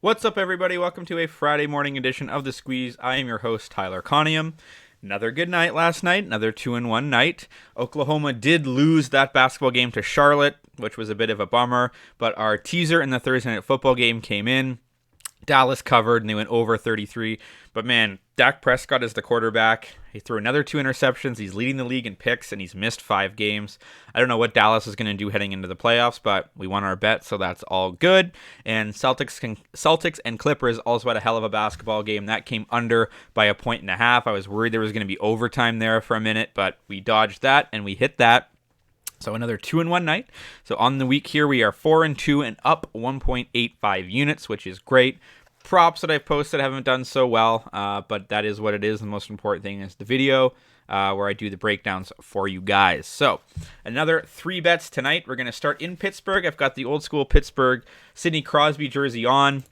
What's up, everybody? Welcome to a Friday morning edition of The Squeeze. I am your host, Tyler Conium. Another good night last night, another 2-1 night. Oklahoma did lose that basketball game to Charlotte, which was a bit of a bummer, but our teaser in the Thursday Night Football game came in. Dallas covered and they went over 33. But man, Dak Prescott is the quarterback. He threw another 2 interceptions. He's leading the league in picks and he's missed 5 games. I don't know what Dallas is going to do heading into the playoffs, but we won our bet, so that's all good. And Celtics and Clippers also had a hell of a basketball game. That came under by 1.5. I was worried there was going to be overtime there for a minute, but we dodged that and we hit that. So another 2-1 night. So on the week here, we are 4-2 and up 1.85 units, which is great. Props that I've posted haven't done so well, but that is what it is. The most important thing is the video where I do the breakdowns for you guys. So another 3 bets tonight. We're going to start in Pittsburgh. I've got the old school Pittsburgh Sidney Crosby jersey on.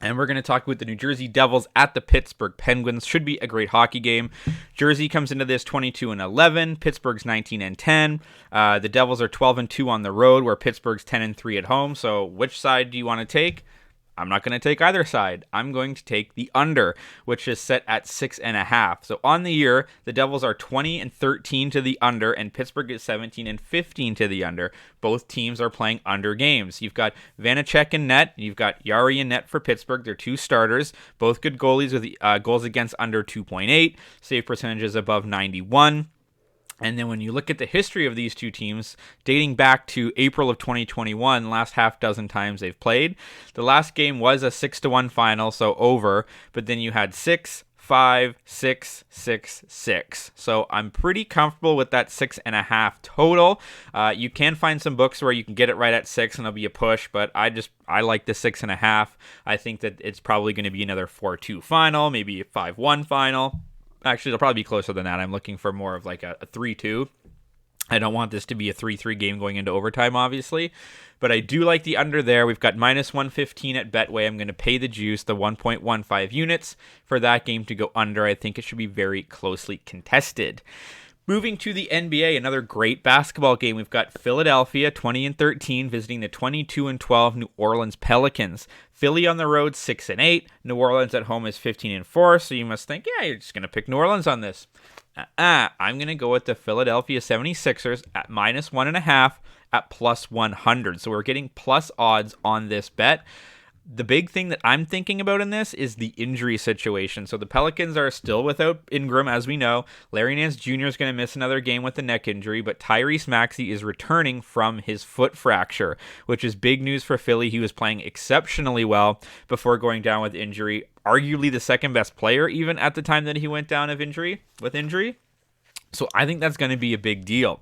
And we're going to talk about the New Jersey Devils at the Pittsburgh Penguins. Should be a great hockey game. Jersey comes into this 22-11. Pittsburgh's 19-10. The Devils are 12-2 on the road, where Pittsburgh's 10-3 at home. So which side do you want to take? I'm not going to take either side. I'm going to take the under, which is set at 6.5. So on the year, the Devils are 20-13 to the under, and Pittsburgh is 17-15 to the under. Both teams are playing under games. You've got Vanacek in net. You've got Yari in net for Pittsburgh. They're 2 starters. Both good goalies with goals against under 2.8. Save percentages above 91. And then when you look at the history of these two teams, dating back to April of 2021, last half dozen times they've played, the last game was a 6-1 final, so over, but then you had 6, 5, 6, 6, 6. So I'm pretty comfortable with that 6.5 total. You can find some books where you can get it right at 6 and it'll be a push, but I like the 6.5. I think that it's probably going to be another 4-2 final, maybe a 5-1 final. Actually, it'll probably be closer than that. I'm looking for more of like a 3-2. I don't want this to be a 3-3 game going into overtime, obviously. But I do like the under there. We've got minus 115 at Betway. I'm going to pay the juice, the 1.15 units, for that game to go under. I think it should be very closely contested. Moving to the NBA, another great basketball game. We've got Philadelphia 20-13 visiting the 22-12 New Orleans Pelicans. Philly on the road 6-8. New Orleans at home is 15-4. So you must think, yeah, you're just going to pick New Orleans on this. I'm going to go with the Philadelphia 76ers at minus 1.5 at plus 100. So we're getting plus odds on this bet. The big thing that I'm thinking about in this is the injury situation. So the Pelicans are still without Ingram, as we know. Larry Nance Jr. is going to miss another game with a neck injury, but Tyrese Maxey is returning from his foot fracture, which is big news for Philly. He was playing exceptionally well before going down with injury. Arguably the second best player even at the time that he went down with injury. So I think that's going to be a big deal.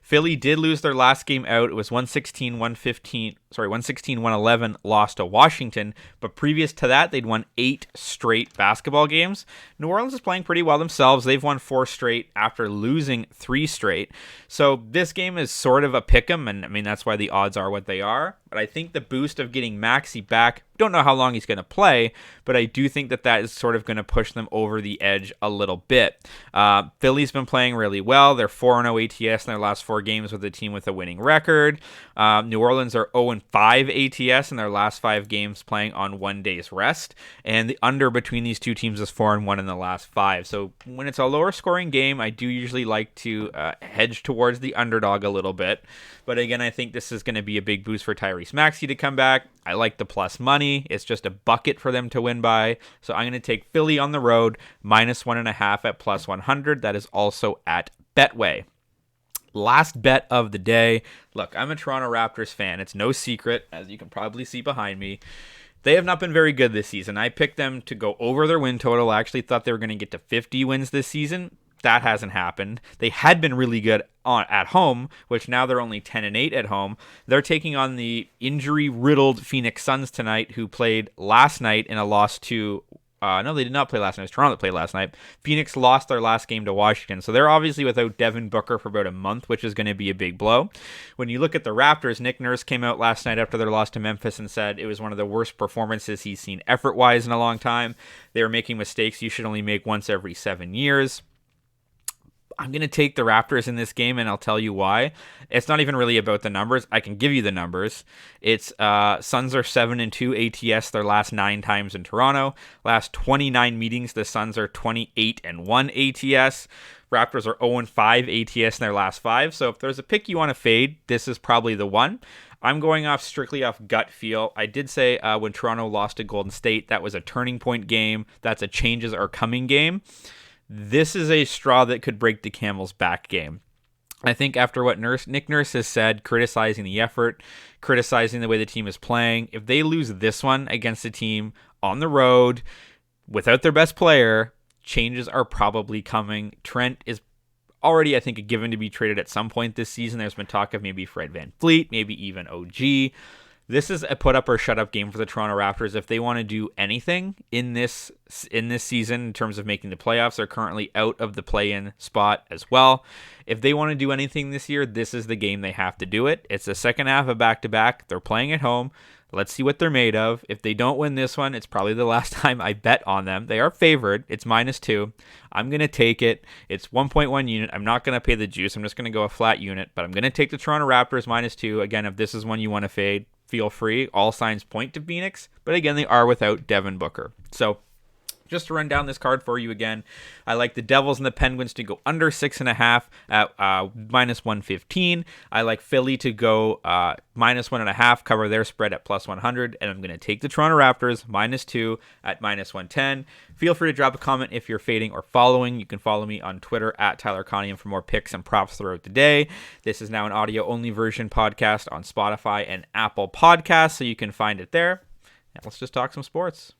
Philly did lose their last game out. It was 116-111 loss to Washington. But previous to that, they'd won 8 straight basketball games. New Orleans is playing pretty well themselves. They've won 4 straight after losing 3 straight. So this game is sort of a pick'em, and I mean, that's why the odds are what they are. But I think the boost of getting Maxey back, don't know how long he's going to play, but I do think that is sort of going to push them over the edge a little bit. Philly's been playing really well. They're 4-0 ATS in their last 4 games with a team with a winning record. New Orleans are 0-5 ATS in their last 5 games playing on 1 day's rest. And the under between these two teams is 4-1 in the last 5. So when it's a lower scoring game, I do usually like to hedge towards the underdog a little bit. But again, I think this is going to be a big boost for Tyrese Maxey to come back. I like the plus money. It's just a bucket for them to win by. So I'm going to take Philly on the road, minus 1.5 at plus 100. That is also at Betway. Last bet of the day. Look, I'm a Toronto Raptors fan. It's no secret, as you can probably see behind me. They have not been very good this season. I picked them to go over their win total. I actually thought they were going to get to 50 wins this season. That hasn't happened. They had been really good at home, which now they're only 10-8 at home. They're taking on the injury-riddled Phoenix Suns tonight, who played last night in a loss to no, they did not play last night. It was Toronto that played last night. Phoenix lost their last game to Washington. So they're obviously without Devin Booker for about a month, which is going to be a big blow. When you look at the Raptors, Nick Nurse came out last night after their loss to Memphis and said it was one of the worst performances he's seen effort-wise in a long time. They were making mistakes you should only make once every 7 years. I'm going to take the Raptors in this game, and I'll tell you why. It's not even really about the numbers. I can give you the numbers. It's Suns are 7-2 ATS their last 9 times in Toronto. Last 29 meetings, the Suns are 28-1 ATS. Raptors are 0-5 ATS in their last 5. So if there's a pick you want to fade, this is probably the one. I'm going off strictly off gut feel. I did say when Toronto lost to Golden State, that was a turning point game. That's a changes are coming game. This is a straw that could break the camel's back game. I think after what Nick Nurse has said, criticizing the effort, criticizing the way the team is playing, if they lose this one against a team on the road without their best player, changes are probably coming. Trent is already, I think, a given to be traded at some point this season. There's been talk of maybe Fred VanVleet, maybe even OG. This is a put up or shut up game for the Toronto Raptors. If they want to do anything in this season in terms of making the playoffs, they're currently out of the play-in spot as well. If they want to do anything this year, this is the game they have to do it. It's the second half of back-to-back. They're playing at home. Let's see what they're made of. If they don't win this one, it's probably the last time I bet on them. They are favored. It's -2. I'm going to take it. It's 1.1 unit. I'm not going to pay the juice. I'm just going to go a flat unit, but I'm going to take the Toronto Raptors -2. Again, if this is one you want to fade, feel free. All signs point to Phoenix, but again, they are without Devin Booker. So just to run down this card for you again, I like the Devils and the Penguins to go under 6.5 at -115. I like Philly to go -1.5, cover their spread at +100, and I'm going to take the Toronto Raptors -2 at -110. Feel free to drop a comment if you're fading or following. You can follow me on Twitter at Tyler Conium for more picks and props throughout the day. This is now an audio-only version podcast on Spotify and Apple Podcasts, so you can find it there. Now let's just talk some sports.